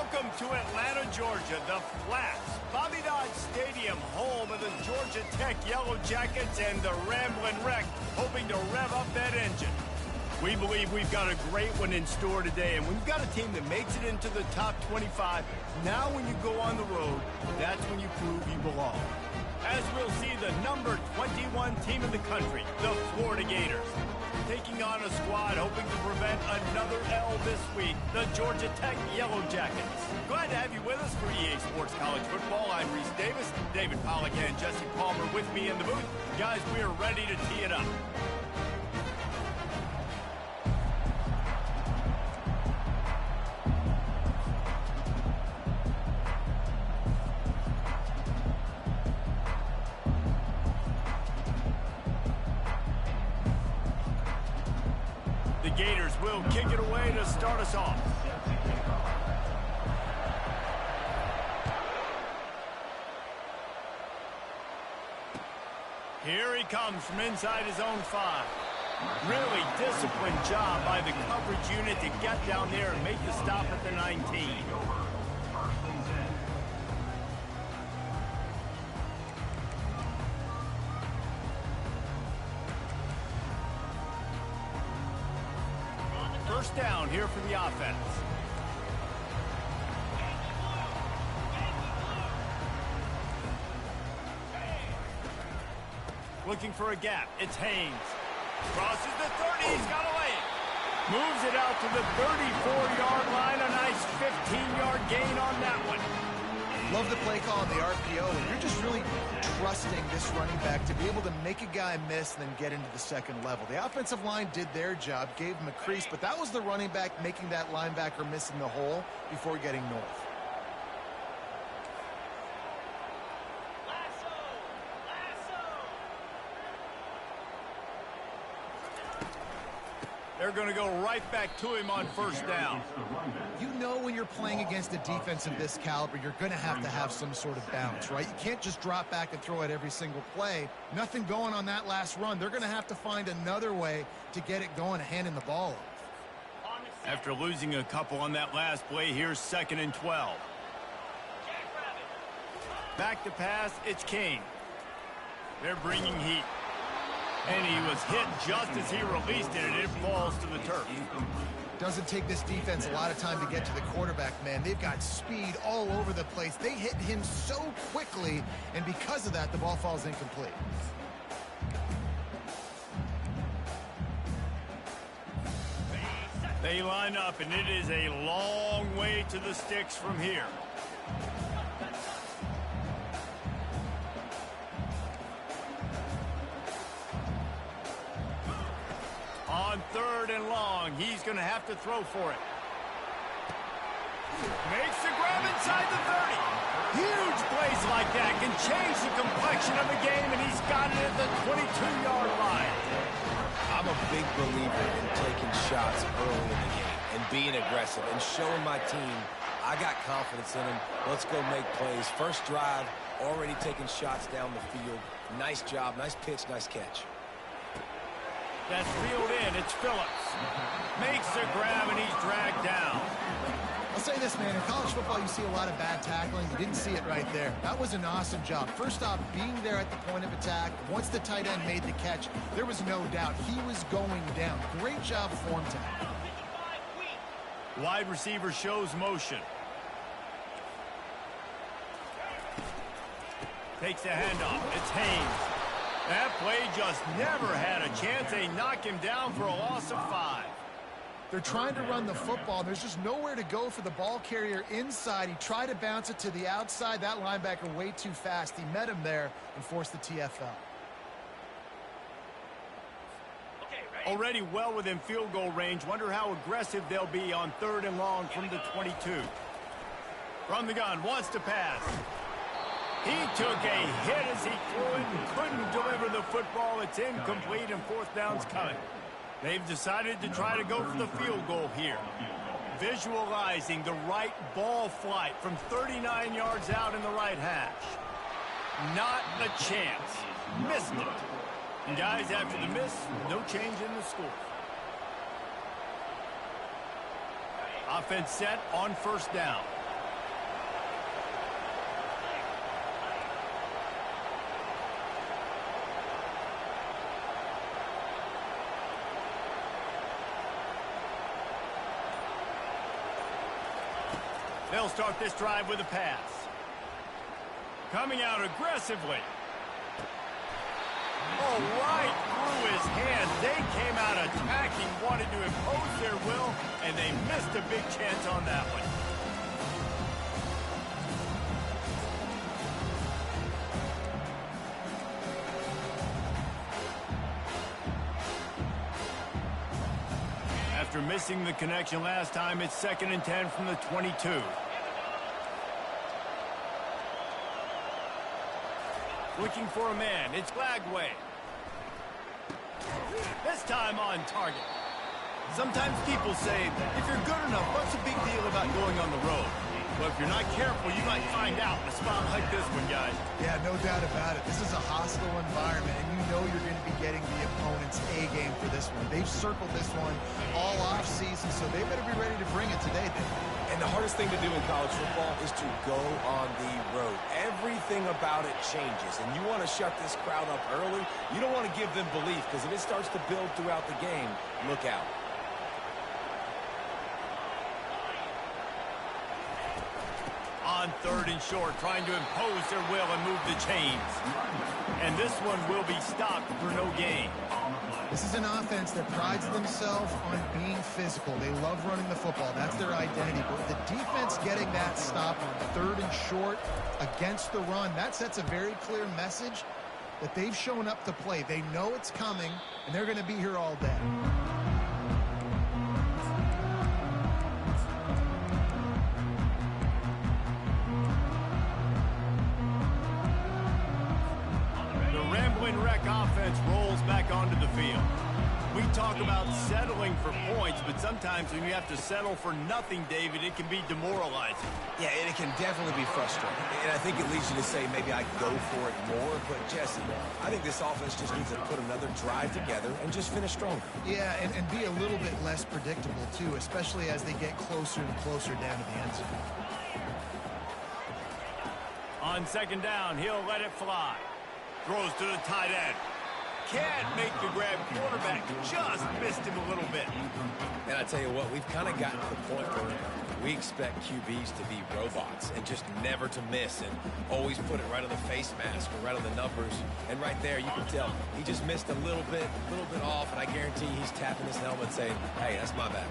Welcome to Atlanta, Georgia, the Flats, Bobby Dodd Stadium, home of the Georgia Tech Yellow Jackets and the Ramblin' Wreck, hoping to rev up that engine. We believe we've got a great one in store today, and we've got a team that makes it into the top 25. Now when you go on the road, that's when you prove you belong. As we'll see the number 21 team in the country, the Florida Gators, taking on a squad hoping to prevent another L this week, the Georgia Tech Yellow Jackets. Glad to have you with us for EA Sports College Football. I'm Reese Davis, David Pollack and Jesse Palmer with me in the booth. Guys, we are ready to tee it up. The Gators will kick it away to start us off. Here he comes from inside his own 5. Really disciplined job by the coverage unit to get down there and make the stop at the 19. First down here for the offense. Looking for a gap. It's Haynes. Crosses the 30. He's got away. Moves it out to the 34-yard line. A nice 15-yard gain on that one. Love the play call on the RPO, and you're just really trusting this running back to be able to make a guy miss and then get into the second level. The offensive line did their job, gave him a crease, but that was the running back making that linebacker miss in the hole before getting north. They're going to go right back to him on first down. You know when you're playing against a defense of this caliber, you're going to have some sort of balance, right? You can't just drop back and throw it every single play. Nothing going on that last run. They're going to have to find another way to get it going, handing the ball off. After losing a couple on that last play, here's 2nd and 12. Back to pass, it's Kane. They're bringing heat. And he was hit just as he released it, and it falls to the turf. Doesn't take this defense a lot of time to get to the quarterback, man. They've got speed all over the place. They hit him so quickly, and because of that, the ball falls incomplete. They line up, and it is a long way to the sticks from here. On 3rd and long, he's going to have to throw for it. Makes the grab inside the 30. Huge plays like that can change the complexion of the game, and he's got it at the 22-yard line. I'm a big believer in taking shots early in the game and being aggressive and showing my team I got confidence in them. Let's go make plays. First drive, already taking shots down the field. Nice job, nice pitch, nice catch. That's reeled in. It's Phillips. Makes the grab, and he's dragged down. I'll say this, man. In college football, you see a lot of bad tackling. You didn't see it right there. That was an awesome job. First off, being there at the point of attack. Once the tight end made the catch, there was no doubt he was going down. Great job form tackle. Wide receiver shows motion. Takes the handoff. It's Haynes. That play just never had a chance. They knock him down for a loss of 5. They're trying to run the football. There's just nowhere to go for the ball carrier inside. He tried to bounce it to the outside. That linebacker way too fast. He met him there and forced the TFL. Already well within field goal range. Wonder how aggressive they'll be on 3rd and long from the 22. From the gun, wants to pass. He took a hit as he threw it and couldn't deliver the football. It's incomplete, and 4th down's coming. They've decided to try to go for the field goal here. Visualizing the right ball flight from 39 yards out in the right hash. Not a chance. Missed it. And guys, after the miss, no change in the score. Offense set on 1st down. They'll start this drive with a pass. Coming out aggressively. Oh, right through his hands. They came out attacking, wanted to impose their will, and they missed a big chance on that one. After missing the connection last time, it's 2nd and 10 from the 22. Looking for a man. It's Lagway. This time on target. Sometimes people say, if you're good enough, what's the big deal about going on the road? But if you're not careful, you might find out in a spot like this one, guys. Yeah, no doubt about it. This is a hostile environment, and you know you're going to be getting the opponent's A game for this one. They've circled this one all off season, so they better be ready to bring it today. And the hardest thing to do in college football is to go on the road. Everything about it changes, and you want to shut this crowd up early. You don't want to give them belief, because if it starts to build throughout the game, look out. On 3rd and short, trying to impose their will and move the chains. And this one will be stopped for no gain. This is an offense that prides themselves on being physical. They love running the football. That's their identity. But the defense getting that stop on 3rd and short against the run, that sets a very clear message that they've shown up to play. They know it's coming, and they're going to be here all day. Offense rolls back onto the field. We talk about settling for points, but sometimes when you have to settle for nothing, David, it can be demoralizing. Yeah, and it can definitely be frustrating. And I think it leads you to say maybe I go for it more. But, Jesse, I think this offense just needs to put another drive together and just finish stronger. Yeah, and be a little bit less predictable, too, especially as they get closer and closer down to the end zone. On 2nd down, he'll let it fly. Throws to the tight end. Can't make the grab. Quarterback just missed him a little bit. And I tell you what, we've kind of gotten to the point where we expect QBs to be robots and just never to miss and always put it right on the face mask or right on the numbers. And right there, you can tell he just missed a little bit off, and I guarantee he's tapping his helmet saying, hey, that's my bad.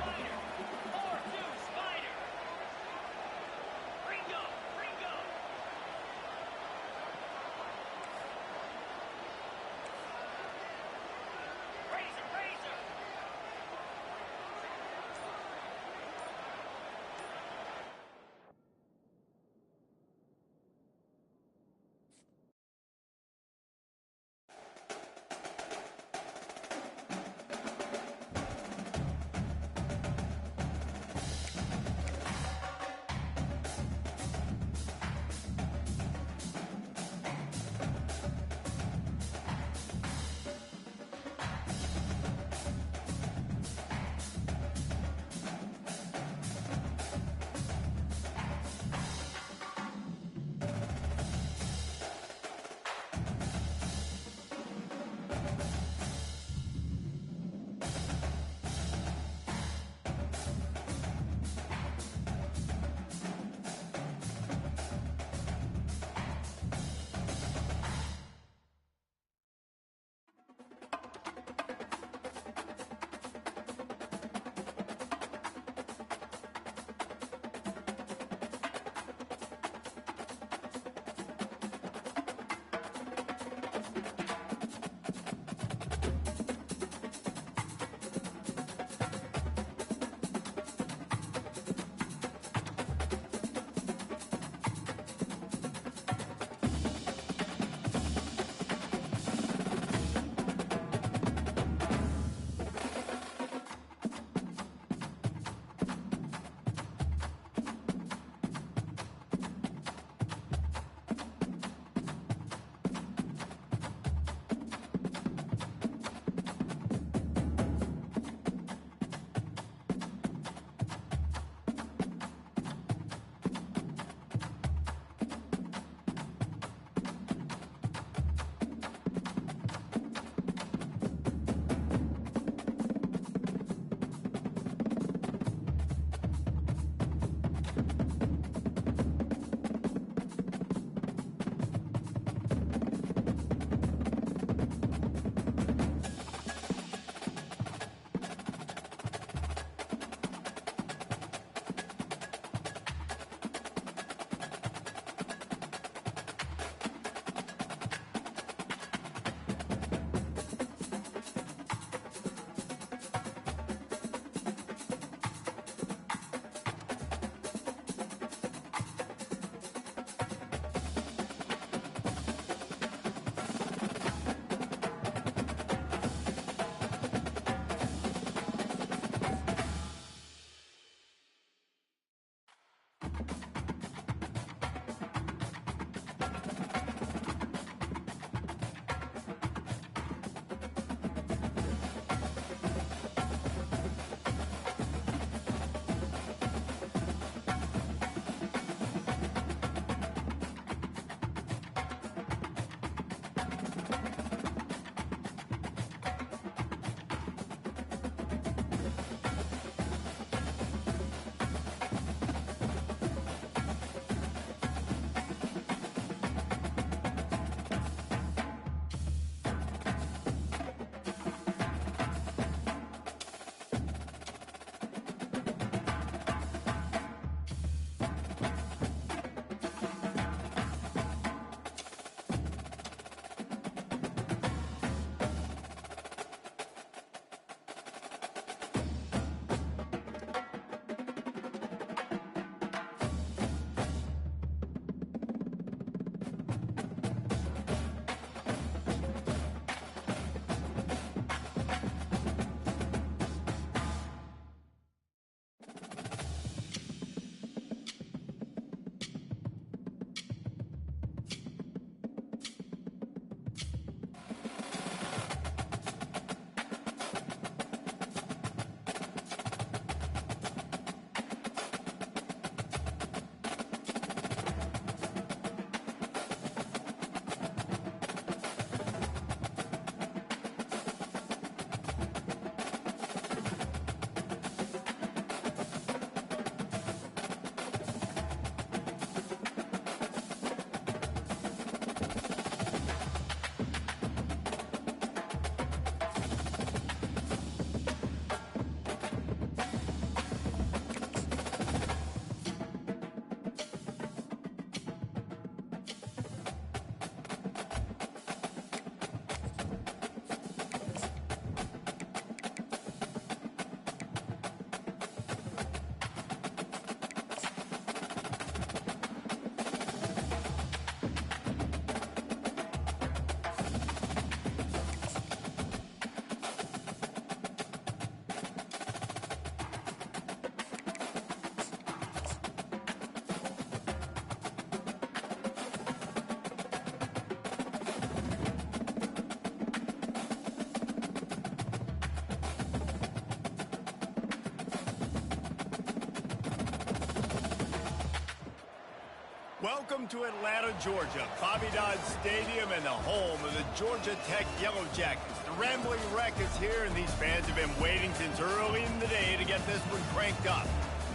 Welcome to Atlanta, Georgia, Bobby Dodd Stadium and the home of the Georgia Tech Yellow Jackets. The Rambling Wreck is here, and these fans have been waiting since early in the day to get this one cranked up.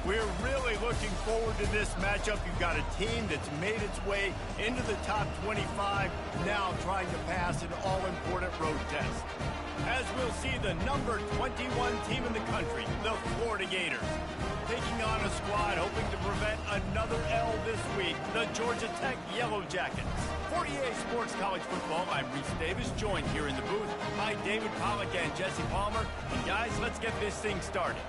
We're really looking forward to this matchup. You've got a team that's made its way into the top 25, now trying to pass an all-important road test. As we'll see the number 21 team in the country, the Florida Gators, taking on a squad hoping to prevent another L this week, the Georgia Tech Yellow Jackets. For EA Sports College Football, I'm Reese Davis, joined here in the booth by David Pollack and Jesse Palmer. And guys, let's get this thing started.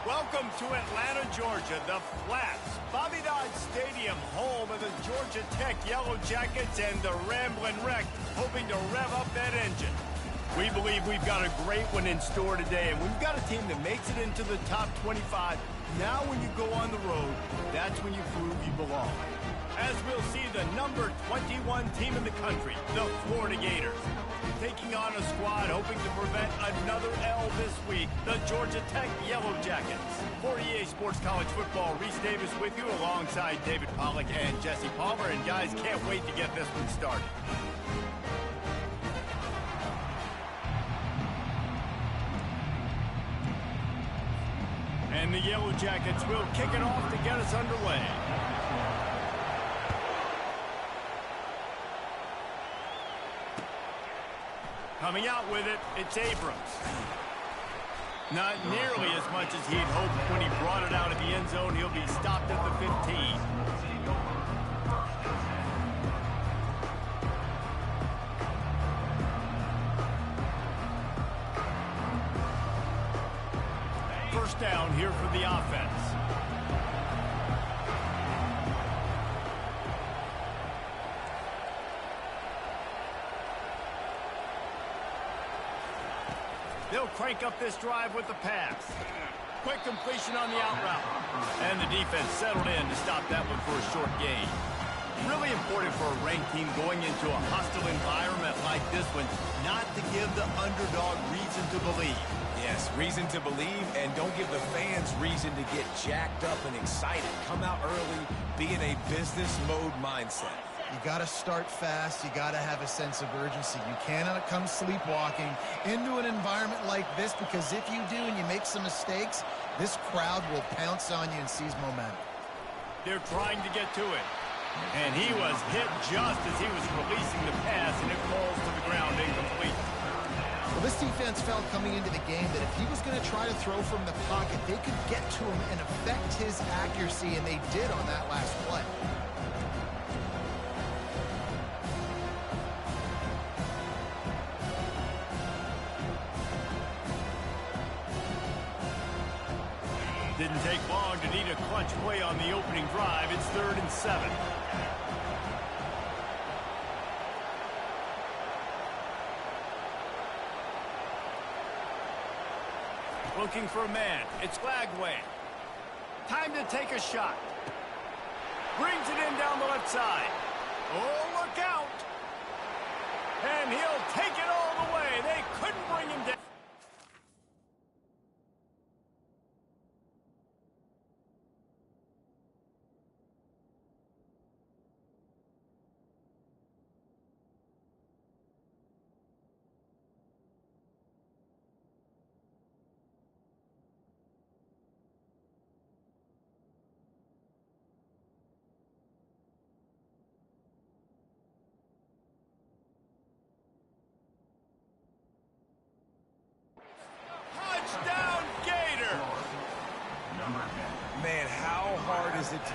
Welcome to Atlanta, Georgia, the Flats, Bobby Dodd Stadium, home of the Georgia Tech Yellow Jackets and the Rambling Wreck, hoping to rev up that engine. We believe we've got a great one in store today, and we've got a team that makes it into the top 25. Now when you go on the road, that's when you prove you belong. As we'll see the number 21 team in the country, the Florida Gators, taking on a squad hoping to prevent another L this week, the Georgia Tech Yellow Jackets. For EA Sports College Football, Reese Davis with you alongside David Pollack and Jesse Palmer. And guys, can't wait to get this one started. And the Yellow Jackets will kick it off to get us underway. Coming out with it, it's Abrams. Not nearly as much as he'd hoped when he brought it out of the end zone. He'll be stopped at the 15. First down here for the offense. They'll crank up this drive with the pass. Quick completion on the out route. And the defense settled in to stop that one for a short gain. Really important for a ranked team going into a hostile environment like this one, not to give the underdog reason to believe. Yes, reason to believe, and don't give the fans reason to get jacked up and excited. Come out early, be in a business mode mindset. You got to start fast. You got to have a sense of urgency. You cannot come sleepwalking into an environment like this, because if you do and you make some mistakes, this crowd will pounce on you and seize momentum. They're trying to get to it. And he was hit just as he was releasing the pass, and it falls to the ground incomplete. Well, this defense felt coming into the game that if he was going to try to throw from the pocket, they could get to him and affect his accuracy, and they did on that last play. Didn't take long to need a clutch play on the opening drive. It's 3rd and 7. Looking for a man. It's Lagway. Time to take a shot. Brings it in down the left side. Oh, look out. And he'll take it all the way. They couldn't bring him down.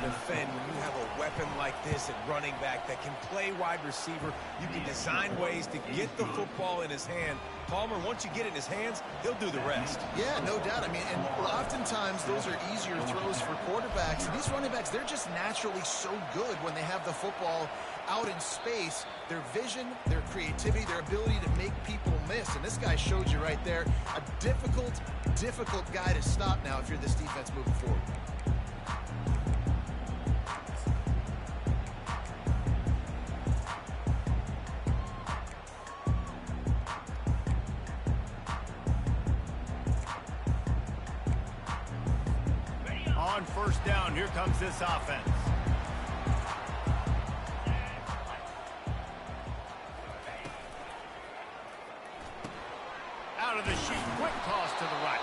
defend when you have a weapon like this at running back that can play wide receiver. You can design ways to get the football in his hand. Palmer, once you get it in his hands, he'll do the rest. Yeah, no doubt. I mean, and oftentimes those are easier throws for quarterbacks. And these running backs, they're just naturally so good when they have the football out in space. Their vision, their creativity, their ability to make people miss. And this guy showed you right there, a difficult guy to stop now if you're this defense moving forward. On first down, here comes this offense. Out of the sheet, quick toss to the right.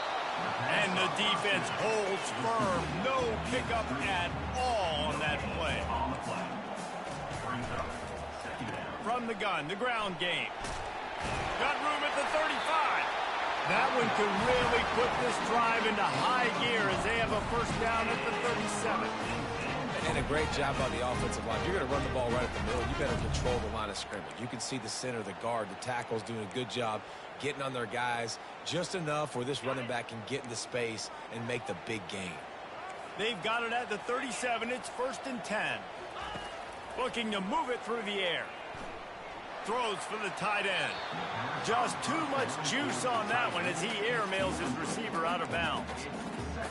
And the defense holds firm. No pickup at all on that play. From the gun, the ground game. Got room at the 35. That one could really put this drive into high gear as they have a first down at the 37. And a great job by the offensive line. You're going to run the ball right at the middle. You better control the line of scrimmage. You can see the center, the guard, the tackles doing a good job getting on their guys just enough where this running back can get into space and make the big gain. They've got it at the 37. It's 1st and 10. Looking to move it through the air. Throws for the tight end. Just too much juice on that one as he airmails his receiver out of bounds.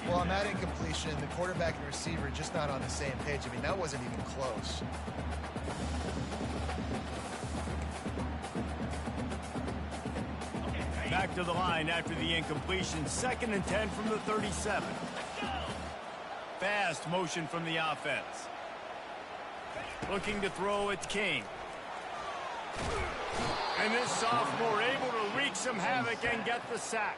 Well, on that incompletion, the quarterback and receiver just not on the same page. I mean, that wasn't even close. Back to the line after the incompletion. 2nd and 10 from the 37. Fast motion from the offense. Looking to throw it, King. And this sophomore able to wreak some havoc and get the sack.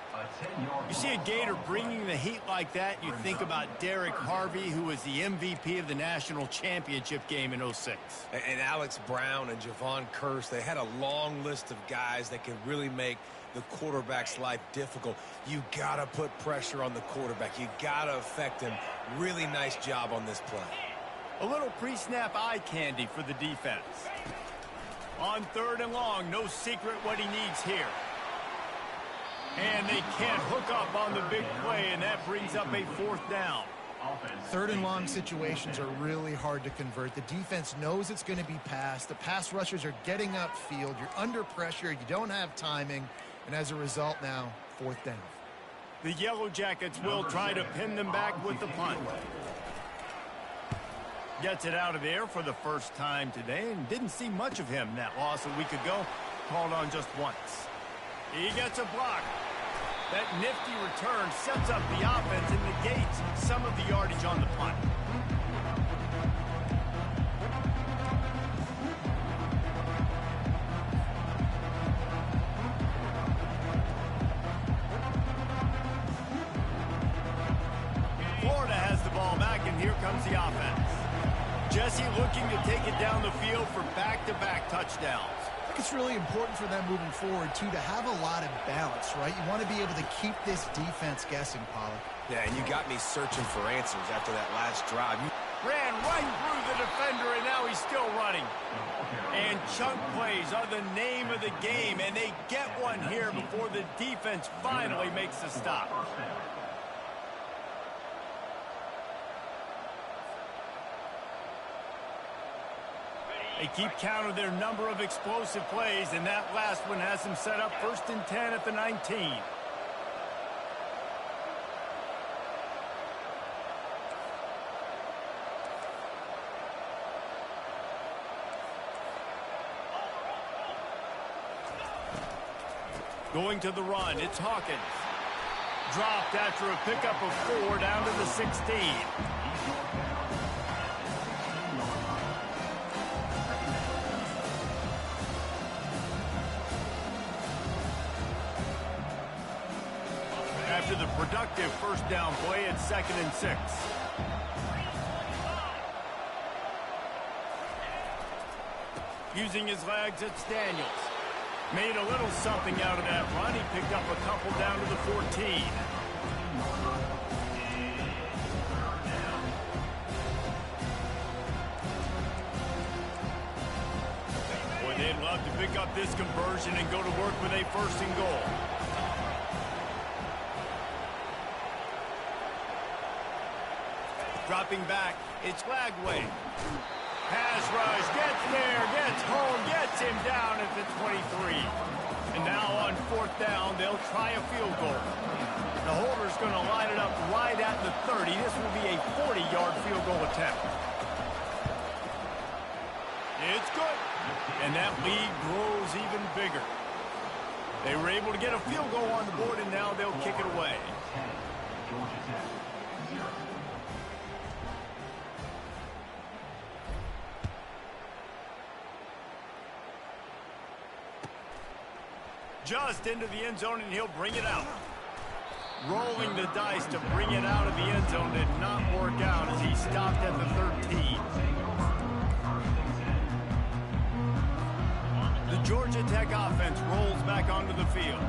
You see a Gator bringing the heat like that, you think about Derek Harvey, who was the MVP of the national championship game in '06. And Alex Brown and Javon Curse, they had a long list of guys that can really make the quarterback's life difficult. You got to put pressure on the quarterback. You got to affect him. Really nice job on this play. A little pre-snap eye candy for the defense. On 3rd and long, no secret what he needs here. And they can't hook up on the big play, and that brings up a 4th down. 3rd and long situations are really hard to convert. The defense knows it's going to be passed. The pass rushers are getting upfield. You're under pressure. You don't have timing. And as a result now, 4th down. The Yellow Jackets will try to pin them back with the punt. Gets it out of the air for the first time today and didn't see much of him that loss a week ago. Called on just once. He gets a block. That nifty return sets up the offense and negates some of the yardage on the punt. Florida has the ball back, and here comes the offense. Jesse looking to take it down the field for back-to-back touchdowns. I think it's really important for them moving forward, too, to have a lot of balance, right? You want to be able to keep this defense guessing, Pollock. Yeah, and you got me searching for answers after that last drive. Ran right through the defender, and now he's still running. And chunk plays are the name of the game, and they get one here before the defense finally makes the stop. They keep count of their number of explosive plays, and that last one has them set up 1st and 10 at the 19. Going to the run, it's Hawkins. Dropped after a pickup of 4 down to the 16. After the productive first down play, it's 2nd and 6. Using his legs, it's Daniels. Made a little something out of that run. He picked up a couple down to the 14. job to pick up this conversion and go to work with a first and goal. Dropping back, it's Lagway. Pass rush, gets there, gets home, gets him down at the 23. And now on fourth down, they'll try a field goal. The holder's going to line it up right at the 30. This will be a 40-yard field goal attempt. It's good. And that lead grows even bigger. They were able to get a field goal on the board, and now they'll kick it away. Just into the end zone, and he'll bring it out. Rolling the dice to bring it out of the end zone did not work out as he stopped at the 13. The Georgia Tech offense rolls back onto the field.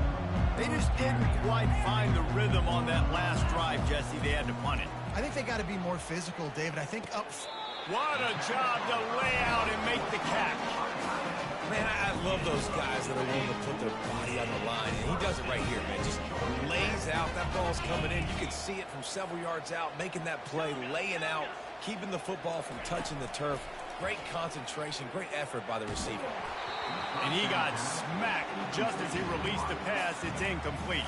They just didn't quite find the rhythm on that last drive, Jesse. They had to punt it. I think they got to be more physical, David. I think up... What a job to lay out and make the catch. Man, I love those guys that are willing to put their body on the line, and he does it right here, man. Just lays out. That ball's coming in. You can see it from several yards out, making that play, laying out, keeping the football from touching the turf. Great concentration, great effort by the receiver. And he got smacked just as he released the pass. It's incomplete.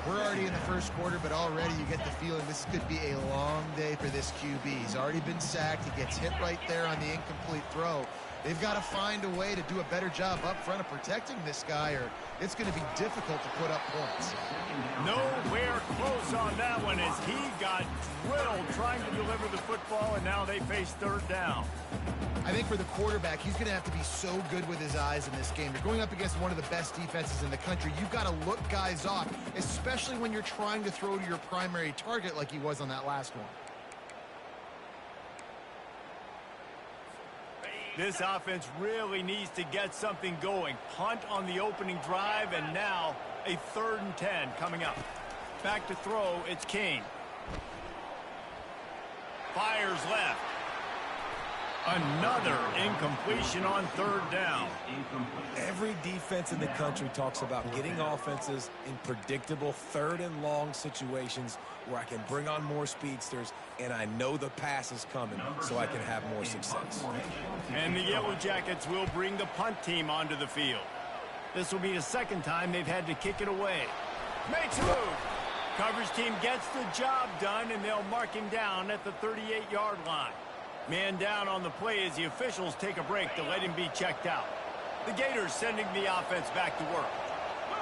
We're already in the first quarter, but already you get the feeling this could be a long day for this QB. He's already been sacked. He gets hit right there on the incomplete throw. They've got to find a way to do a better job up front of protecting this guy, or it's going to be difficult to put up points. Nowhere close on that one as he got drilled trying to deliver the football, and now they face third down. I think for the quarterback, he's going to have to be so good with his eyes in this game. You're going up against one of the best defenses in the country. You've got to look guys off, especially when you're trying to throw to your primary target like he was on that last one. This offense really needs to get something going. Punt on the opening drive, and now a 3rd and 10 coming up. Back to throw, it's King. Fires left. Another incompletion on 3rd down. Every defense in the country talks about getting offenses in predictable 3rd and long situations where I can bring on more speedsters and I know the pass is coming so I can have more success. And the Yellow Jackets will bring the punt team onto the field. This will be the 2nd time they've had to kick it away. Makes a move. Coverage team gets the job done, and they'll mark him down at the 38-yard line. Man down on the play as the officials take a break to let him be checked out. The Gators sending the offense back to work.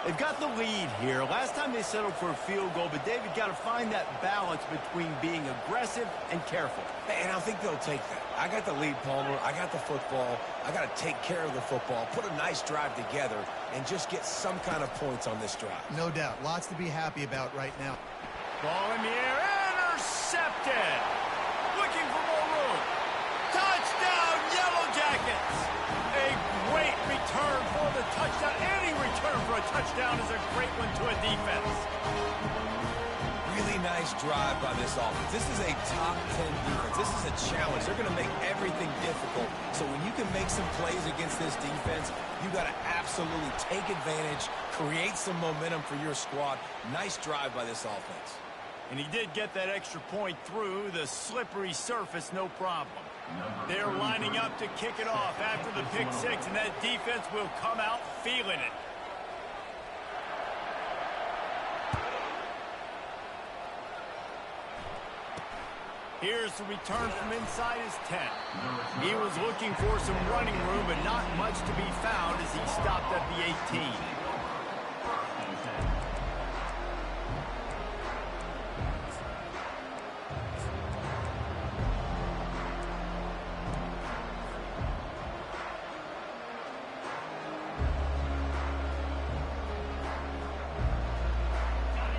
They've got the lead here. Last time they settled for a field goal, but David got to find that balance between being aggressive and careful. And I think they'll take that. I got the lead, Palmer. I got the football. I got to take care of the football, put a nice drive together, and just get some kind of points on this drive. No doubt. Lots to be happy about right now. Ball in the air. Intercepted. Looking for more room. Touchdown, Yellow Jackets. A great return for the touchdown. Any return for a touchdown is a great one to a defense. Really nice drive by this offense. This is a top 10 defense. This is a challenge. They're going to make everything difficult. So when you can make some plays against this defense, you got to absolutely take advantage, create some momentum for your squad. Nice drive by this offense. And he did get that extra point through the slippery surface, no problem. They're lining up to kick it off after the pick six, and that defense will come out feeling it. Here's the return from inside his 10. He was looking for some running room, but not much to be found as he stopped at the 18.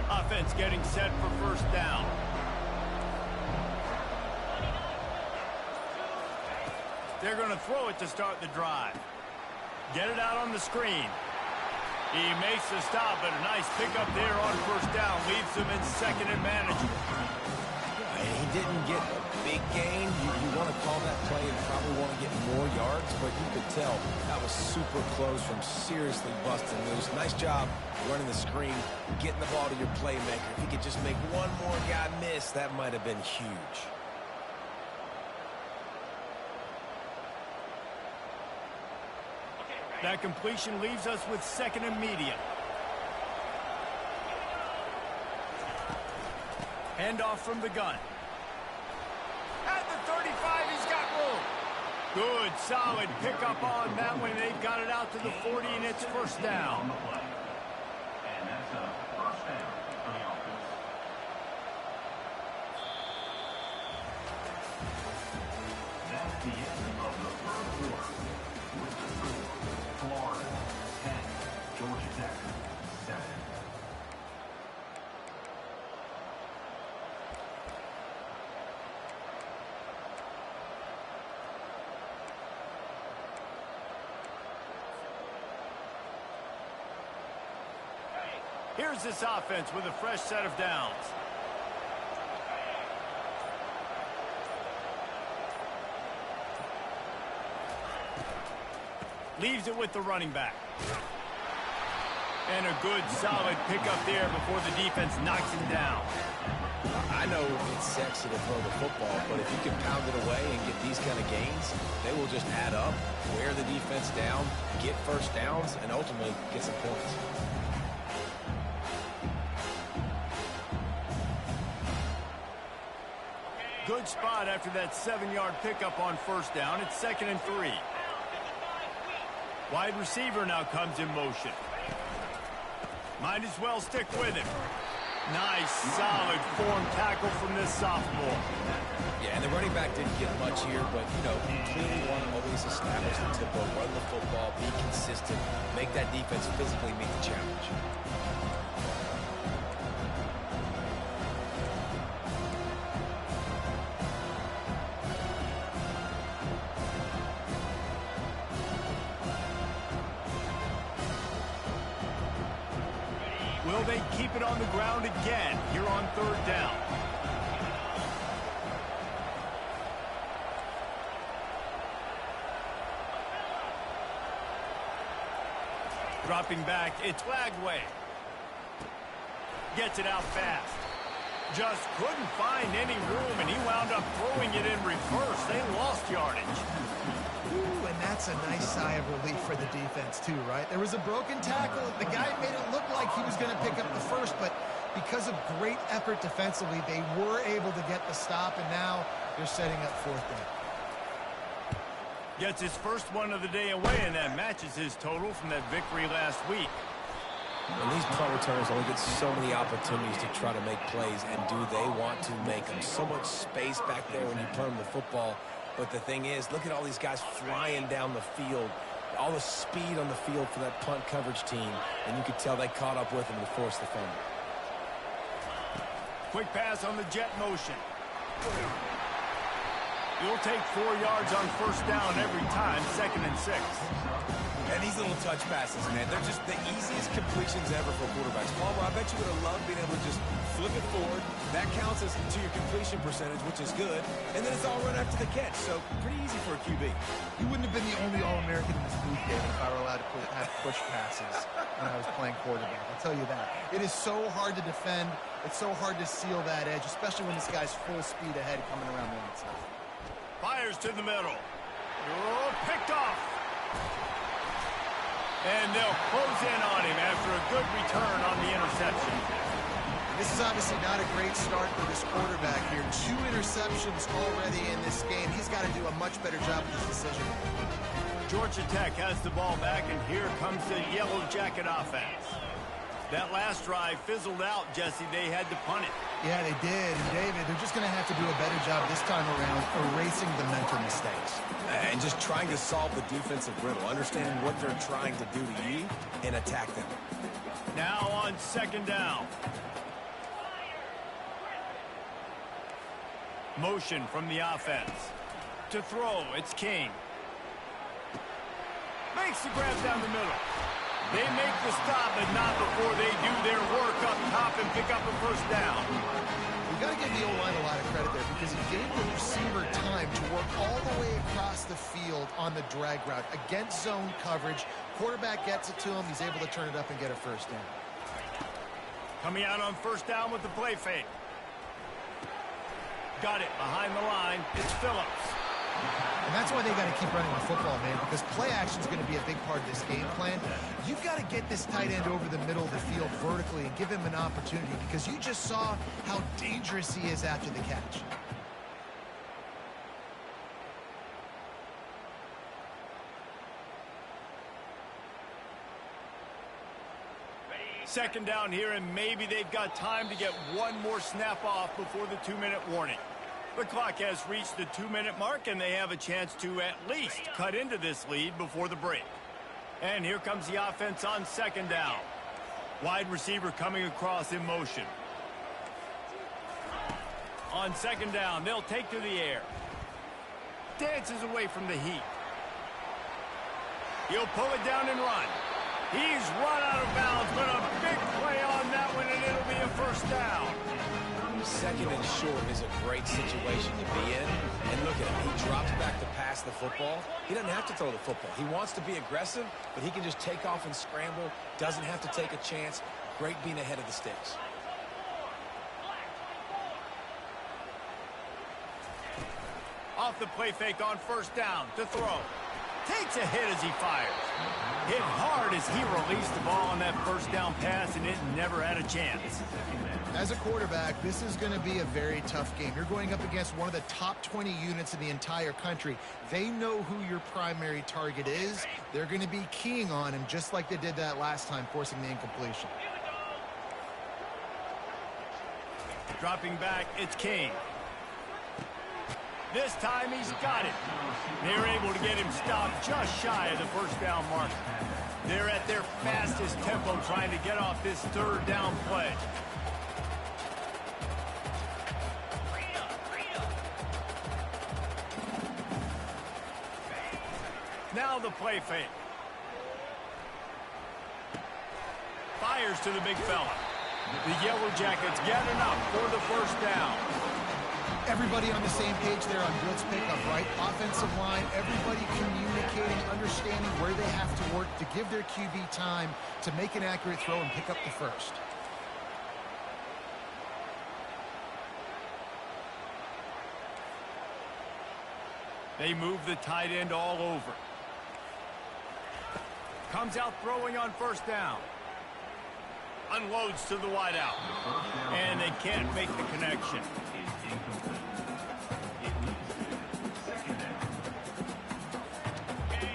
Offense getting set for first down. They're going to throw it to start the drive. Get it out on the screen. He makes the stop, but a nice pickup there on first down. Leaves them in second and manageable. And he didn't get a big gain. You want to call that play and probably want to get more yards, but you could tell that was super close from seriously busting loose. Nice job running the screen, getting the ball to your playmaker. If he could just make one more guy miss, that might have been huge. That completion leaves us with 2nd and medium. Handoff from the gun. At the 35, he's got room. Good, solid pickup on that one. They've got it out to the 40, and it's 1st down. And that's a 1st down for the offense. That's the end of the 3rd quarter. With the score, Florida 10, Georgia Tech 7. Here's this offense with a fresh set of downs. Leaves it with the running back. And a good, solid pickup there before the defense knocks him down. I know it's sexy to throw the football, but if you can pound it away and get these kind of gains, they will just add up, wear the defense down, get 1st downs, and ultimately get some points. Good spot after that 7-yard pickup on 1st down. It's 2nd and 3. Wide receiver now comes in motion. Might as well stick with him. Nice, solid form tackle from this sophomore. Yeah, and the running back didn't get much here, but, you know, he clearly want to always establish the tempo, run the football, be consistent, make that defense physically meet the challenge. Will they keep it on the ground again here on 3rd down? Dropping back, it's Lagway. Gets it out fast. Just couldn't find any room, and he wound up throwing it in reverse. They lost yardage. Ooh, and that's a nice sigh of relief for the defense, too, right? There was a broken tackle. The guy made it look like he was going to pick up the 1st, but because of great effort defensively, they were able to get the stop, and now they're setting up 4th down. Gets his 1st one of the day away, and that matches his total from that victory last week. And these punt returners only get so many opportunities to try to make plays, and do they want to make them? So much space back there when you punt them the football. But the thing is, look at all these guys flying down the field, all the speed on the field for that punt coverage team, and you could tell they caught up with him to force the fumble. Quick pass on the jet motion. You'll take 4 yards on 1st down every time, 2nd and 6. And these little touch passes, man, they're just the easiest completions ever for quarterbacks. Palmer, I bet you would have loved being able to just flip it forward. That counts as to your completion percentage, which is good. And then it's all run after the catch, so pretty easy for a QB. You wouldn't have been the only All-American in this booth, David, if I were allowed to have push passes when I was playing quarterback. I'll tell you that. It is so hard to defend. It's so hard to seal that edge, especially when this guy's full speed ahead coming around the outside. Fires to the middle. Oh, picked off. And they'll close in on him after a good return on the interception. This is obviously not a great start for this quarterback here. 2 interceptions already in this game. He's got to do a much better job with his decision. Georgia Tech has the ball back, and here comes the Yellow Jacket offense. That last drive fizzled out, Jesse. They had to punt it. Yeah, they did. And, David, they're just going to have to do a better job this time around erasing the mental mistakes. And just trying to solve the defensive riddle, understanding what they're trying to do to you and attack them. Now on 2nd down. Motion from the offense. To throw, it's King. Makes the grab down the middle. They make the stop, but not before they do their work up top and pick up a first down. We've got to give the O-line a lot of credit there because he gave the receiver time to work all the way across the field on the drag route against zone coverage. Quarterback gets it to him. He's able to turn it up and get a first down. Coming out on first down with the play fake. Got it behind the line. It's Phillips. And that's why they got to keep running the football, man, because play action is going to be a big part of this game plan. You've got to get this tight end over the middle of the field vertically and give him an opportunity because you just saw how dangerous he is after the catch. Second down here, and maybe they've got time to get one more snap off before the 2-minute warning. The clock has reached the 2-minute mark, and they have a chance to at least cut into this lead before the break. And here comes the offense on second down. Wide receiver coming across in motion. On second down, they'll take to the air. Dances away from the heat. He'll pull it down and run. He's run out of bounds, but a big play on that one, and it'll be a first down. Second and short is a great situation to be in. And look at him. He drops back to pass the football. He doesn't have to throw the football. He wants to be aggressive, but he can just take off and scramble. Doesn't have to take a chance. Great being ahead of the sticks. Off the play fake on first down to throw. Takes a hit as he fires. Hit hard as he released the ball on that first down pass, and it never had a chance. As a quarterback, this is going to be a very tough game. You're going up against one of the top 20 units in the entire country. They know who your primary target is. They're going to be keying on him just like they did that last time, forcing the incompletion. Dropping back, it's King. This time he's got it. They're able to get him stopped just shy of the first down mark. They're at their fastest tempo trying to get off this third down play. Now the play fake. Fires to the big fella. The Yellow Jackets gathering up for the first down. Everybody on the same page there on blitz pickup, right? Offensive line, everybody communicating, understanding where they have to work to give their QB time to make an accurate throw and pick up the first. They move the tight end all over. Comes out throwing on first down. Unloads to the wideout. And they can't make the connection.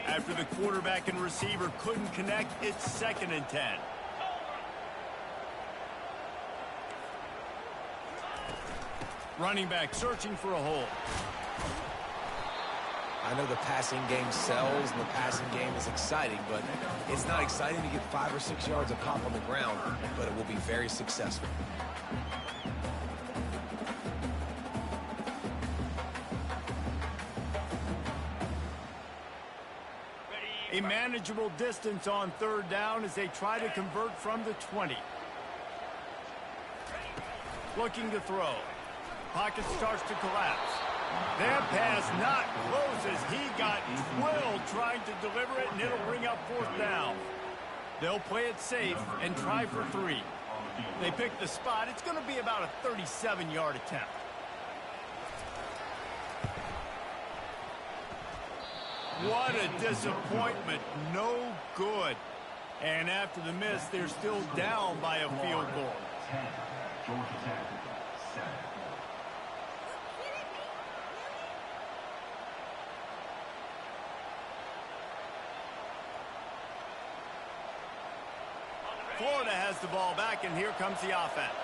After the quarterback and receiver couldn't connect, it's 2nd and 10. Running back searching for a hole. I know the passing game sells and the passing game is exciting, but it's not exciting to get 5 or 6 yards of pop on the ground, but it will be very successful. A manageable distance on third down as they try to convert from the 20. Looking to throw. Pocket starts to collapse. That pass not close as he got twirled trying to deliver it, and it'll bring up fourth down. They'll play it safe and try for 3. They pick the spot. It's going to be about a 37-yard attempt. What a disappointment. No good. And after the miss, they're still down by a field goal. 10. Georgia Tech, 7. Florida has the ball back, and here comes the offense.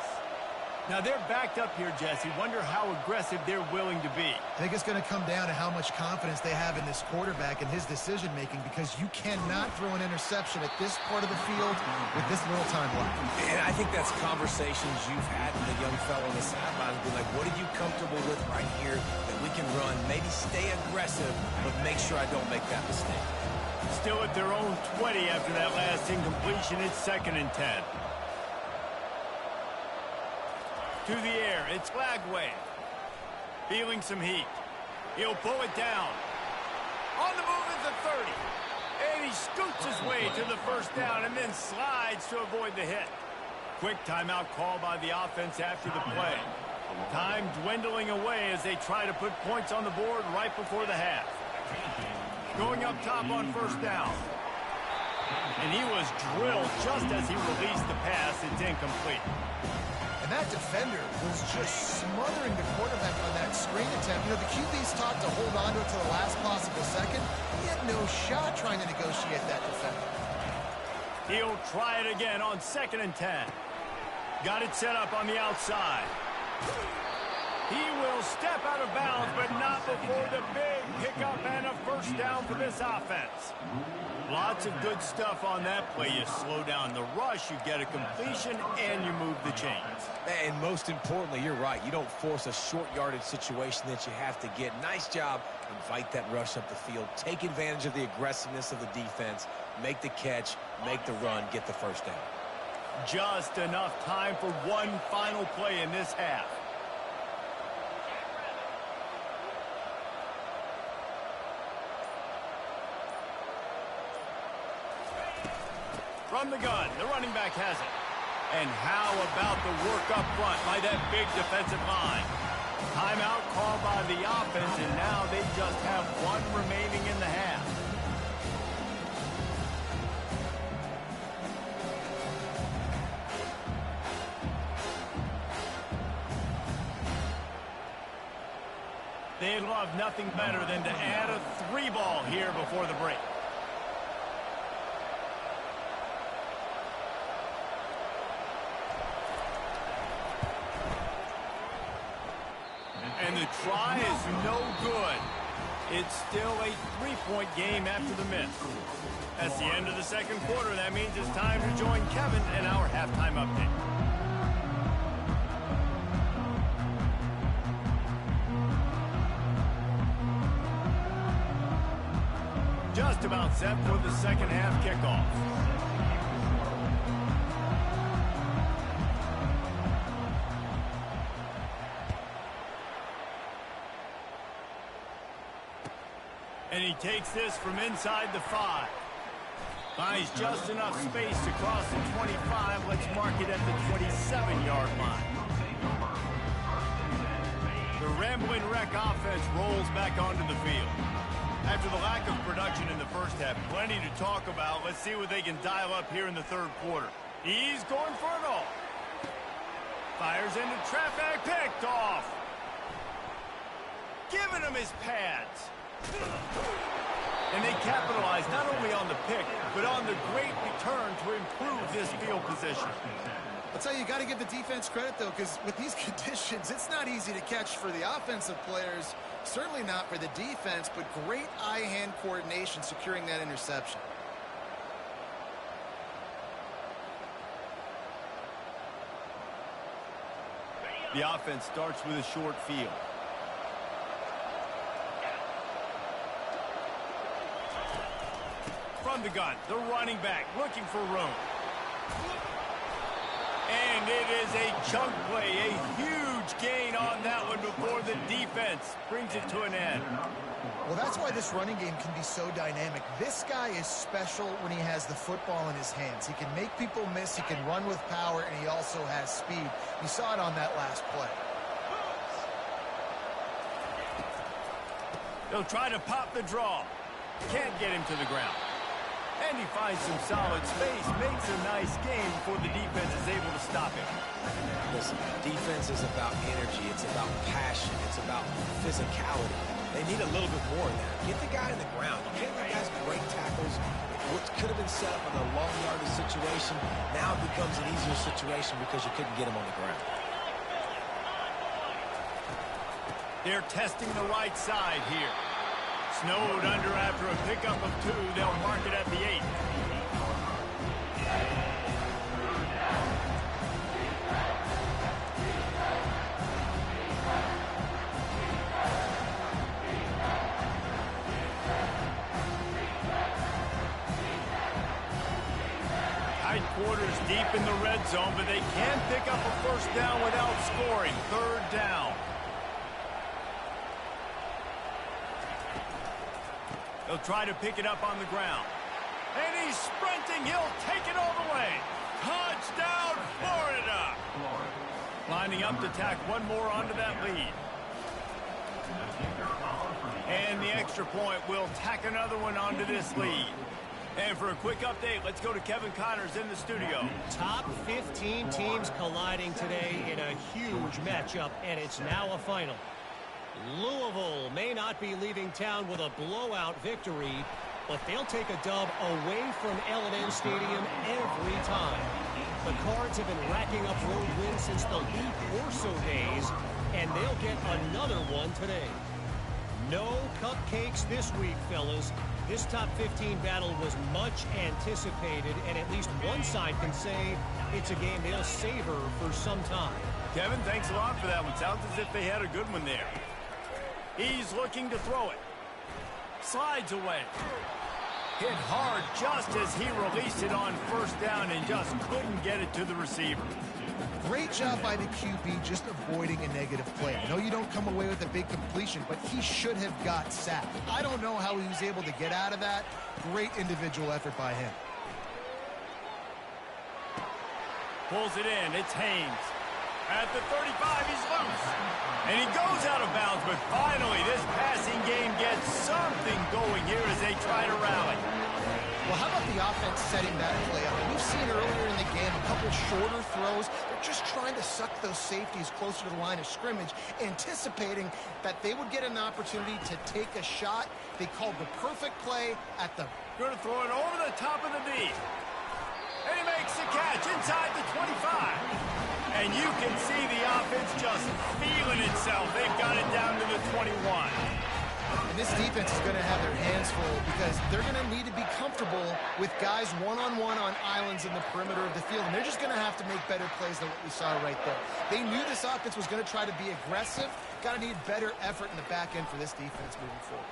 Now, they're backed up here, Jesse. Wonder how aggressive they're willing to be. I think it's going to come down to how much confidence they have in this quarterback and his decision-making, because you cannot throw an interception at this part of the field with this little time left. And I think that's conversations you've had with the young fellow on the sidelines. Be like, what are you comfortable with right here that we can run? Maybe stay aggressive, but make sure I don't make that mistake. Still at their own 20 after that last incompletion. It's 2nd and 10. To the air, it's Lagway. Feeling some heat. He'll pull it down. On the move is the 30. And he scoots his way to the first down and then slides to avoid the hit. Quick timeout call by the offense after the play. Time dwindling away as they try to put points on the board right before the half. Going up top on first down. And he was drilled just as he released the pass. It's incomplete. And that defender was just smothering the quarterback on that screen attempt. You know, the QB's taught to hold on to it to the last possible second. He had no shot trying to negotiate that defender. He'll try it again on 2nd and 10. Got it set up on the outside. He will step out of bounds, but not before the big pickup and a first down for this offense. Lots of good stuff on that play. You slow down the rush, you get a completion, and you move the chains. And most importantly, you're right. You don't force a short yardage situation that you have to get. Nice job. Invite that rush up the field. Take advantage of the aggressiveness of the defense. Make the catch, make the run, get the first down. Just enough time for one final play in this half. From the gun, the running back has it. And how about the work up front by that big defensive line? Timeout called by the offense, and now they just have one remaining in the half. They'd love nothing better than to add a 3-ball here before the break. And the try is no good. It's still a 3-point game after the miss. That's the end of the second quarter. That means it's time to join Kevin in our halftime update. Just about set for the second half kickoff. And he takes this from inside the 5. Finds just enough space to cross the 25. Let's mark it at the 27-yard line. The Ramblin' Wreck offense rolls back onto the field. After the lack of production in the first half, plenty to talk about. Let's see what they can dial up here in the third quarter. He's going for it all. Fires into traffic, picked off. Giving him his pads. And they capitalize not only on the pick, but on the great return to improve this field position. I'll tell you, you got to give the defense credit, though, because with these conditions, it's not easy to catch for the offensive players, certainly not for the defense, but great eye-hand coordination securing that interception. The offense starts with a short field. From the gun, the running back looking for room. And it is a chunk play, a huge gain on that one before the defense brings it to an end. Well, that's why this running game can be so dynamic. This guy is special when he has the football in his hands. He can make people miss, he can run with power, and he also has speed. You saw it on that last play. They'll try to pop the draw. Can't get him to the ground. And he finds some solid space, makes a nice game before the defense is able to stop him. Listen, defense is about energy. It's about passion. It's about physicality. They need a little bit more of that. Get the guy in the ground. You can't let guys break tackles. What could have been set up in a long yardage situation now becomes an easier situation because you couldn't get him on the ground. They're testing the right side here. Snowed under after a pickup of 2. They'll mark it at the 8. Tight quarters deep in the red zone, but they can pick up a first down without scoring. Third down. They'll try to pick it up on the ground. And he's sprinting. He'll take it all the way. Touchdown, Florida. Lining up to tack one more onto that lead. And the extra point will tack another one onto this lead. And for a quick update, let's go to Kevin Connors in the studio. Top 15 teams colliding today in a huge matchup, and it's now a final. Louisville may not be leaving town with a blowout victory, but they'll take a dub away from L&N Stadium every time. The Cards have been racking up road wins since the Lee Corso days, and they'll get another one today. No cupcakes this week, fellas. This top 15 battle was much anticipated, and at least one side can say it's a game they'll savor for some time. Kevin, thanks a lot for that one. Sounds as if they had a good one there. He's looking to throw it. Slides away. Hit hard just as he released it on first down and just couldn't get it to the receiver. Great job by the QB just avoiding a negative play. I know you don't come away with a big completion, but he should have got sacked. I don't know how he was able to get out of that. Great individual effort by him. Pulls it in. It's Haynes. At the 35, he's loose. And he goes out of bounds, but finally this passing game gets something going here as they try to rally. Well, how about the offense setting that play up? We've seen earlier in the game a couple shorter throws. They're just trying to suck those safeties closer to the line of scrimmage, anticipating that they would get an opportunity to take a shot. They called the perfect play at the... Going to throw it over the top of the knee. And he makes the catch inside the 25. And you can see the offense just feeling itself. They've got it down to the 21. And this defense is going to have their hands full because they're going to need to be comfortable with guys one-on-one on islands in the perimeter of the field. And they're just going to have to make better plays than what we saw right there. They knew this offense was going to try to be aggressive. Got to need better effort in the back end for this defense moving forward.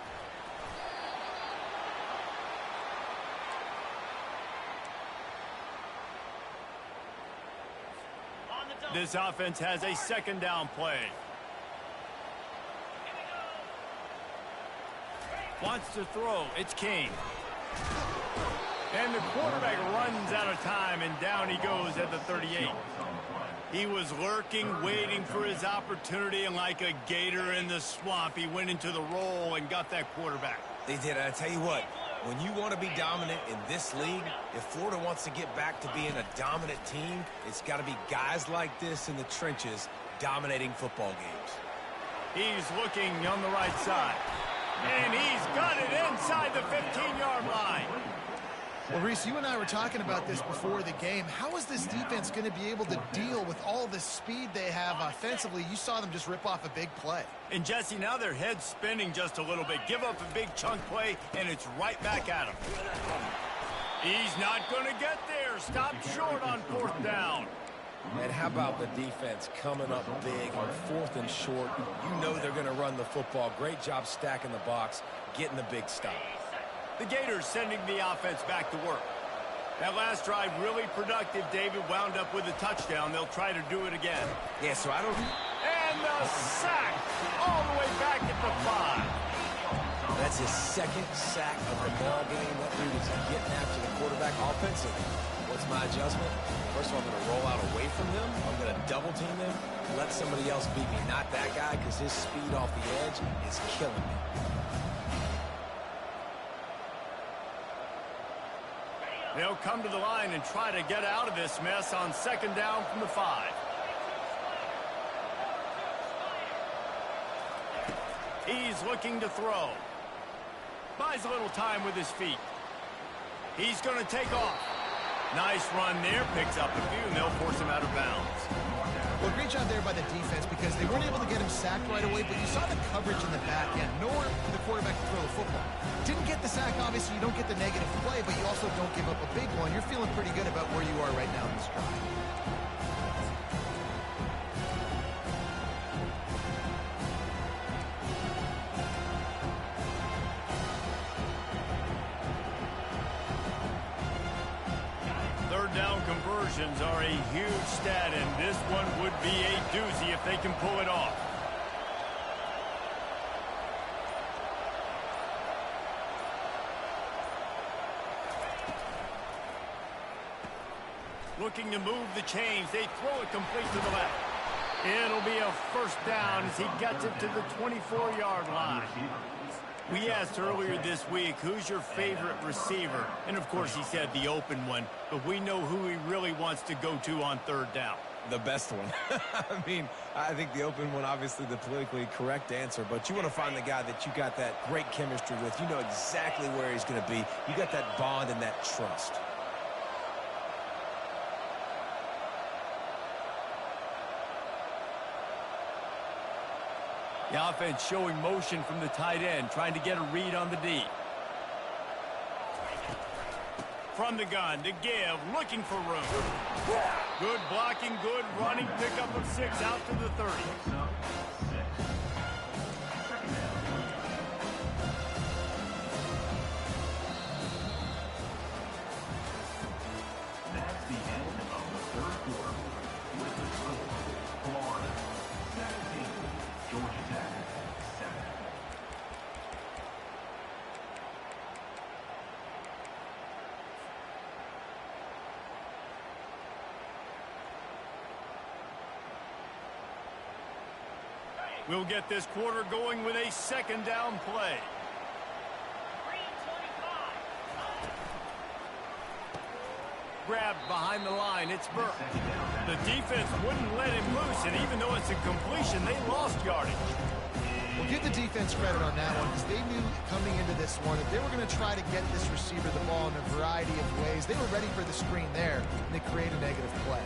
This offense has a second down play. Wants to throw. It's King. And the quarterback runs out of time, and down he goes at the 38. He was lurking, waiting for his opportunity, and like a gator in the swamp, he went into the roll and got that quarterback. They did. I tell you what, when you want to be dominant in this league, if Florida wants to get back to being a dominant team, it's got to be guys like this in the trenches dominating football games. He's looking on the right side. And he's got it inside the 15-yard line. Well, Reese, you and I were talking about this before the game. How is this defense going to be able to deal with all the speed they have offensively? You saw them just rip off a big play. And, Jesse, now their head's spinning just a little bit. Give up a big chunk play, and it's right back at him. He's not going to get there. Stop short on fourth down. And how about the defense coming up big on fourth and short? You know they're going to run the football. Great job stacking the box, getting the big stop. The Gators sending the offense back to work. That last drive really productive. David wound up with a touchdown. They'll try to do it again. Yeah, so I don't... And the sack all the way back at the 5. That's his second sack of the ball game. That dude is getting after the quarterback offensively. What's my adjustment? First of all, I'm going to roll out away from them. I'm going to double team them. Let somebody else beat me. Not that guy, because his speed off the edge is killing me. They'll come to the line and try to get out of this mess on second down from the 5. He's looking to throw. Buys a little time with his feet. He's going to take off. Nice run there. Picks up a few, and they'll force him out of bounds. Well, great job there by the defense because they weren't able to get him sacked right away, but you saw the coverage in the back end. Nowhere for the quarterback to throw the football. Didn't get the sack, obviously. You don't get the negative play, but you also don't give up a big one. You're feeling pretty good about where you are right now in this drive. Third down conversions are a huge stat, and this one would be a doozy if they can pull it off. Looking to move the chains. They throw it complete to the left. It'll be a first down as he gets it to the 24-yard line. We asked earlier this week, who's your favorite receiver? And, of course, he said the open one. But we know who he really wants to go to on third down. The best one. I mean, I think the open one, obviously the politically correct answer, but you want to find the guy that you got that great chemistry with. You know exactly where he's going to be. You got that bond and that trust. The offense showing motion from the tight end, trying to get a read on the D. From the gun to give, looking for room. Good blocking, good running, pickup of 6 out to the 30. That's the end of the third quarter. With the score, Florida 17, Georgia Tech 7. We'll get this quarter going with a second down play. Grabbed behind the line. It's Burke. The defense wouldn't let him loose, and even though it's a completion, they lost yardage. Well, give the defense credit on that one because they knew coming into this one that they were going to try to get this receiver the ball in a variety of ways. They were ready for the screen there, and they create a negative play.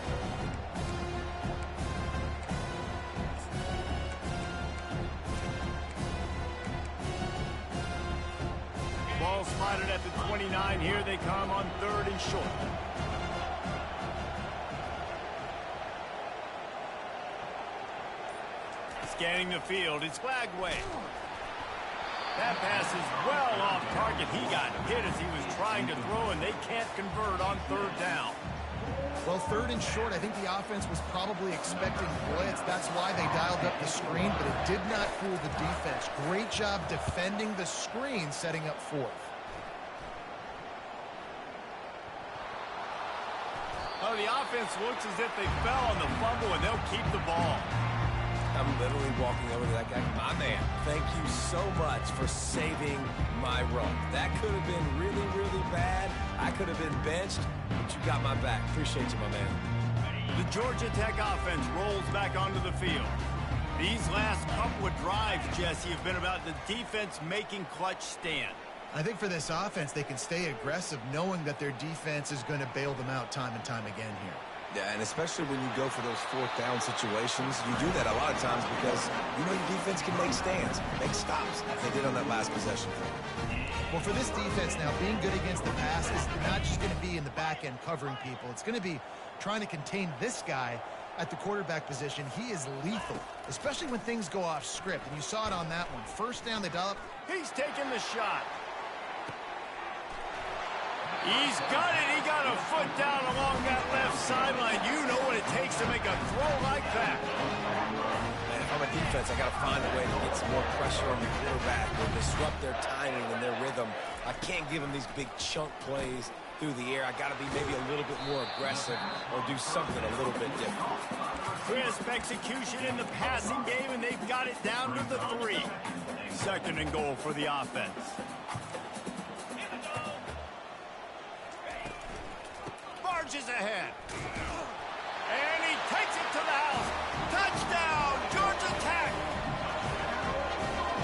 Ball spotted at the 29. Here they come on third and short. Scanning the field, it's flagged away. That pass is well off target. He got hit as he was trying to throw, and they can't convert on third down. Well, third and short, I think the offense was probably expecting blitz. That's why they dialed up the screen, but it did not fool the defense. Great job defending the screen, setting up fourth. Oh, the offense looks as if they fell on the fumble, and they'll keep the ball. I'm literally walking over to that guy. My man, thank you so much for saving my run. That could have been really, really bad. I could have been benched, but you got my back. Appreciate you, my man. The Georgia Tech offense rolls back onto the field. These last couple of drives, Jesse, have been about the defense making clutch stand. I think for this offense, they can stay aggressive knowing that their defense is going to bail them out time and time again here. Yeah, and especially when you go for those fourth down situations, you do that a lot of times because you know your defense can make stands, make stops. They did on that last possession. Well, for this defense now, being good against the pass is not just going to be in the back end covering people. It's going to be trying to contain this guy at the quarterback position. He is lethal, especially when things go off script. And you saw it on that one. First down, they dial up. He's taking the shot. He's got it. He got a foot down along that left sideline. You know what it takes to make a throw like that. Man, if I'm a defense, I got to find a way to get some more pressure on the quarterback or disrupt their timing and their rhythm. I can't give them these big chunk plays through the air. I got to be maybe a little bit more aggressive or do something a little bit different. Crisp execution in the passing game, and they've got it down to the 3. Second and goal for the offense. Marches ahead. And he takes it to the house. Touchdown, Georgia Tech.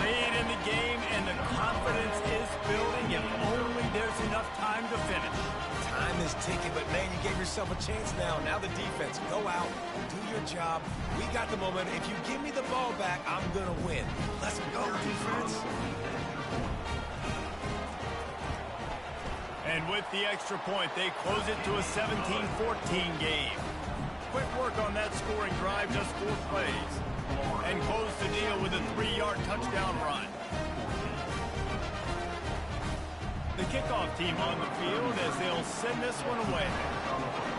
Lead in the game, and the confidence is building if only there's enough time to finish. Time is ticking, but man, you gave yourself a chance now. Now the defense, go out, do your job. We got the momentum. If you give me the ball back, I'm going to win. Let's go, defense. And with the extra point, they close it to a 17-14 game. Quick work on that scoring drive, just 4 plays. And close the deal with a 3-yard touchdown run. The kickoff team on the field as they'll send this one away. on the play.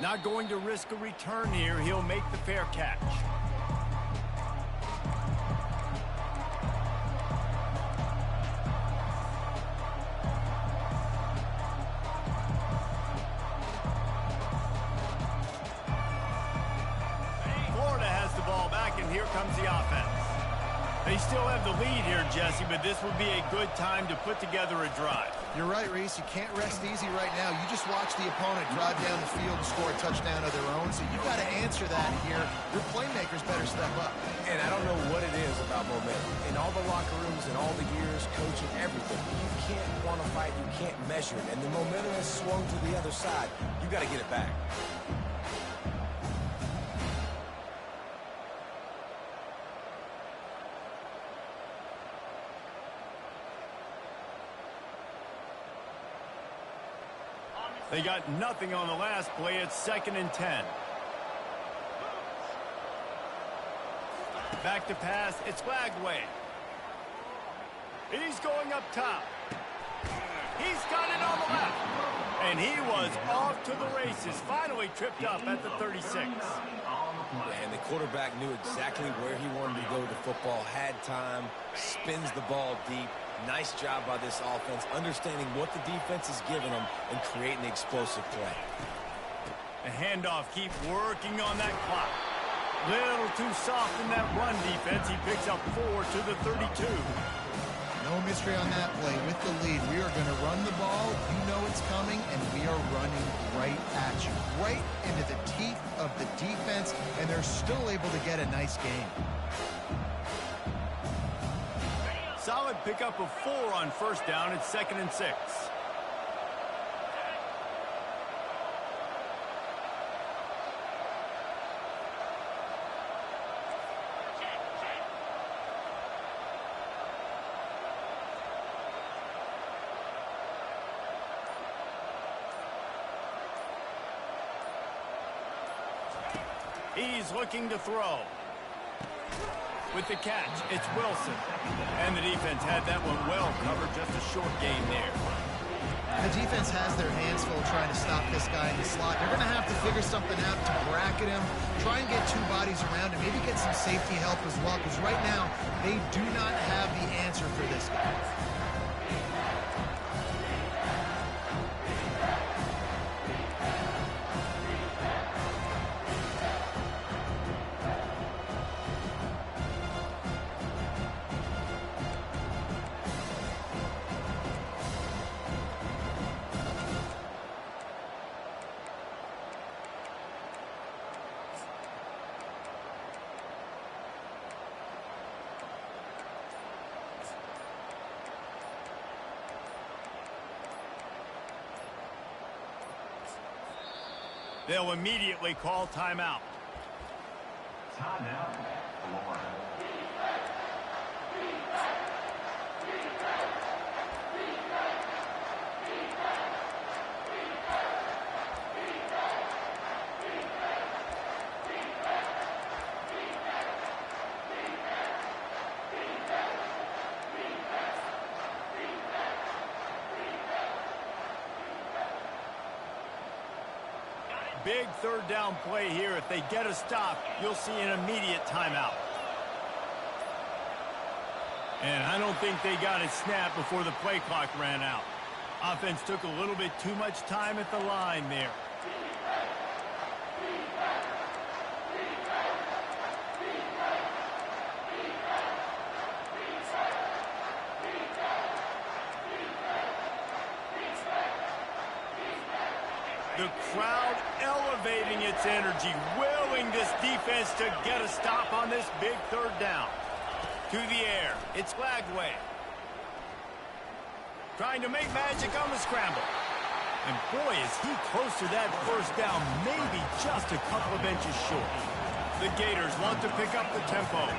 Not going to risk a return here. He'll make the fair catch. Florida has the ball back, and here comes the offense. They still have the lead here, Jesse, but this would be a good time to put together a drive. You're right, Reese. You can't rest easy right now. You just watch the opponent drive down the field and score a touchdown of their own, so you've got to answer that here. Your playmakers better step up. And I don't know what it is about momentum. In all the locker rooms, in all the years, coaching, everything, you can't quantify it, you can't measure it. And the momentum has swung to the other side. You got to get it back. They got nothing on the last play. It's 2nd and 10. Back to pass. It's Lagway. He's going up top. He's got it on the left. And he was off to the races. Finally tripped up at the 36. And the quarterback knew exactly where he wanted to go with the football, had time, spins the ball deep. Nice job by this offense, understanding what the defense is giving them and creating the explosive play. The handoff, keep working on that clock. Little too soft in that run defense. He picks up 4 to the 32. No mystery on that play. With the lead, we are going to run the ball. You know it's coming, and we are running right at you. Right into the teeth of the defense, and they're still able to get a nice game. Solid pickup of 4 on 1st down. It's 2nd and 6. He's looking to throw. With the catch, it's Wilson. And the defense had that one well covered. Just a short game there. The defense has their hands full trying to stop this guy in the slot. They're going to have to figure something out to bracket him, try and get 2 bodies around him, maybe get some safety help as well, because right now they do not have the answer for this guy. They'll immediately call timeout. Timeout, Florida. Big 3rd down play here. If they get a stop, you'll see an immediate timeout. And I don't think they got a snap before the play clock ran out. Offense took a little bit too much time at the line there. The crowd elevating its energy, willing this defense to get a stop on this big 3rd down. To the air, it's Lagway. Trying to make magic on the scramble. And boy, is he close to that 1st down, maybe just a couple of inches short. The Gators want to pick up the tempo.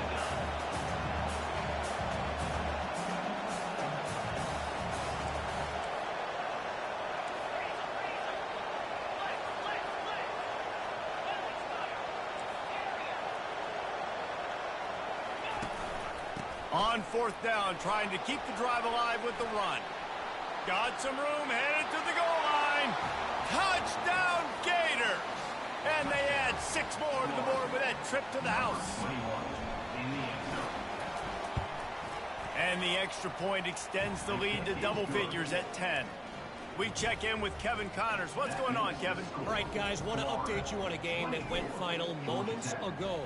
On fourth down, trying to keep the drive alive with the run. Got some room, headed to the goal line. Touchdown, Gators! And they add 6 more to the board with that trip to the house. And the extra point extends the lead to double figures at 10. We check in with Kevin Connors. What's going on, Kevin? All right, guys, want to update you on a game that went final moments ago.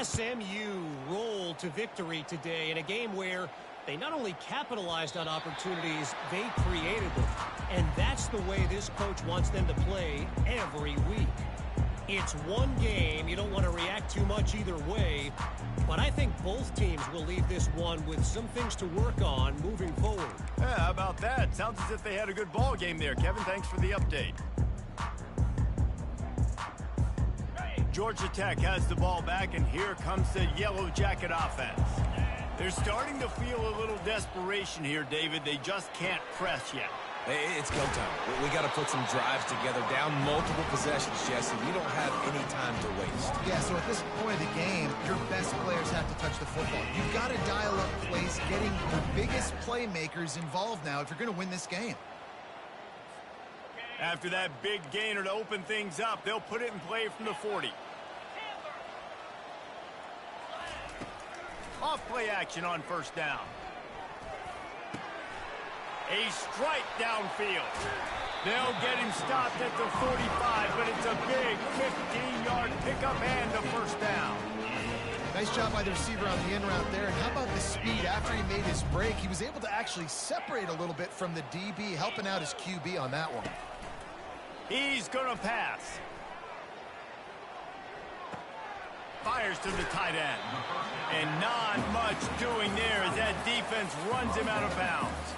SMU rolled to victory today in a game where they not only capitalized on opportunities, they created them. And that's the way this coach wants them to play every week. It's one game. You don't want to react too much either way. But I think both teams will leave this one with some things to work on moving forward. Yeah, how about that? Sounds as if they had a good ball game there, Kevin. Thanks for the update. Georgia Tech has the ball back, and here comes the Yellow Jacket offense. They're starting to feel a little desperation here, David. They just can't press yet. It's go time. We got to put some drives together, down multiple possessions, Jesse. We don't have any time to waste. Yeah, so at this point of the game, your best players have to touch the football. You've got to dial up plays, getting the biggest playmakers involved now if you're going to win this game. After that big gainer to open things up, they'll put it in play from the 40. Off play action on first down. A strike downfield. They'll get him stopped at the 45, but it's a big 15-yard pickup and a first down. Nice job by the receiver on the in route there. And how about the speed after he made his break? He was able to actually separate a little bit from the DB, helping out his QB on that one. He's going to pass. Fires to the tight end. And not much doing there as that defense runs him out of bounds.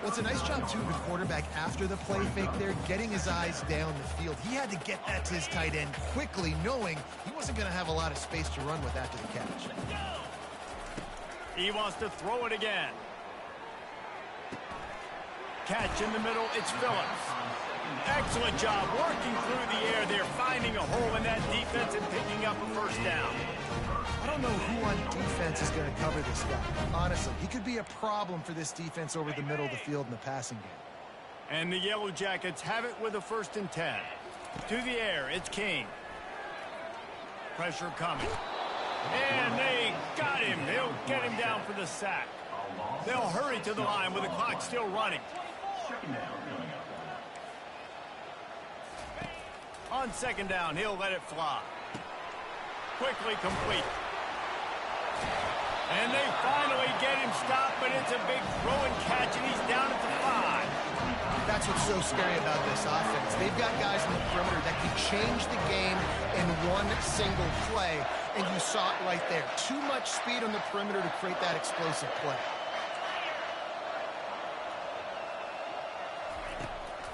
Well, it's a nice job, too, the quarterback after the play fake there, getting his eyes down the field. He had to get that to his tight end quickly, knowing he wasn't going to have a lot of space to run with after the catch. He wants to throw it again. Catch in the middle, it's Phillips. Excellent job working through the air there, finding a hole in that defense and picking up a first down. I don't know who on defense is going to cover this guy. Honestly, he could be a problem for this defense over the middle of the field in the passing game. And the Yellow Jackets have it with a 1st and 10. To the air, it's King. Pressure coming. And they got him. They'll get him down for the sack. They'll hurry to the line with the clock still running. On 2nd down, he'll let it fly. Quickly complete. And they finally get him stopped, but it's a big throw and catch, and he's down at the 5. That's what's so scary about this offense. They've got guys in the perimeter that can change the game in one single play, and you saw it right there. Too much speed on the perimeter to create that explosive play.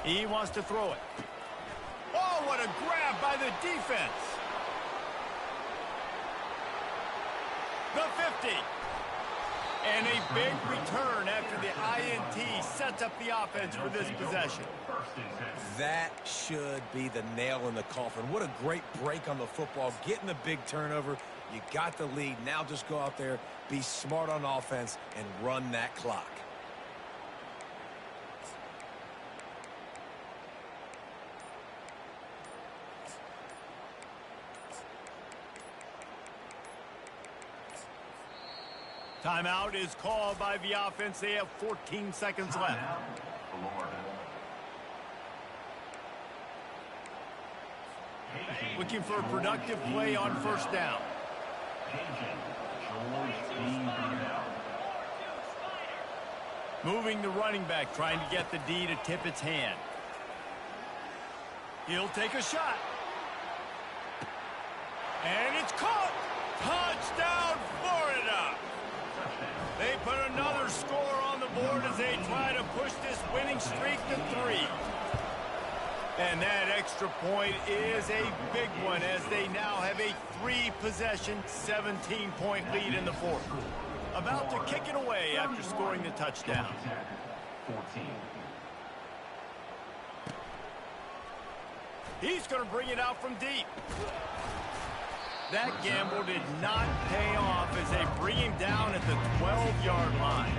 He wants to throw it. Oh, what a grab by the defense. The 50. And a big return after the INT sets up the offense for this possession. That should be the nail in the coffin. What a great break on the football. Getting the big turnover. You got the lead. Now just go out there, be smart on offense, and run that clock. Timeout is called by the offense. They have 14 seconds left. Looking for a productive play on first down. Moving the running back, trying to get the D to tip its hand. He'll take a shot. And it's caught. Touchdown, Florida. They put another score on the board as they try to push this winning streak to 3. And that extra point is a big one as they now have a 3-possession, 17-point lead in the 4th. About to kick it away after scoring the touchdown. He's going to bring it out from deep. That gamble did not pay off as they bring him down at the 12-yard line.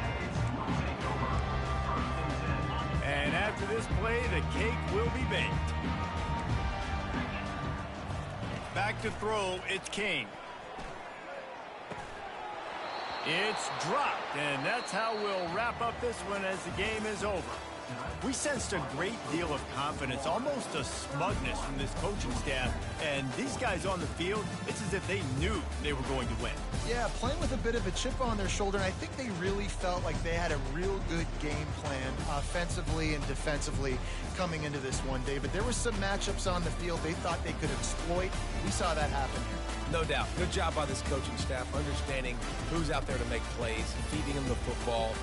And after this play, the cake will be baked. Back to throw, it's King. It's dropped, and that's how we'll wrap up this one as the game is over. We sensed a great deal of confidence, almost a smugness from this coaching staff. And these guys on the field, it's as if they knew they were going to win. Yeah, playing with a bit of a chip on their shoulder, and I think they really felt like they had a real good game plan offensively and defensively coming into this one, David. There were some matchups on the field they thought they could exploit. We saw that happen here. No doubt. Good job by this coaching staff, understanding who's out there to make plays, feeding them the football,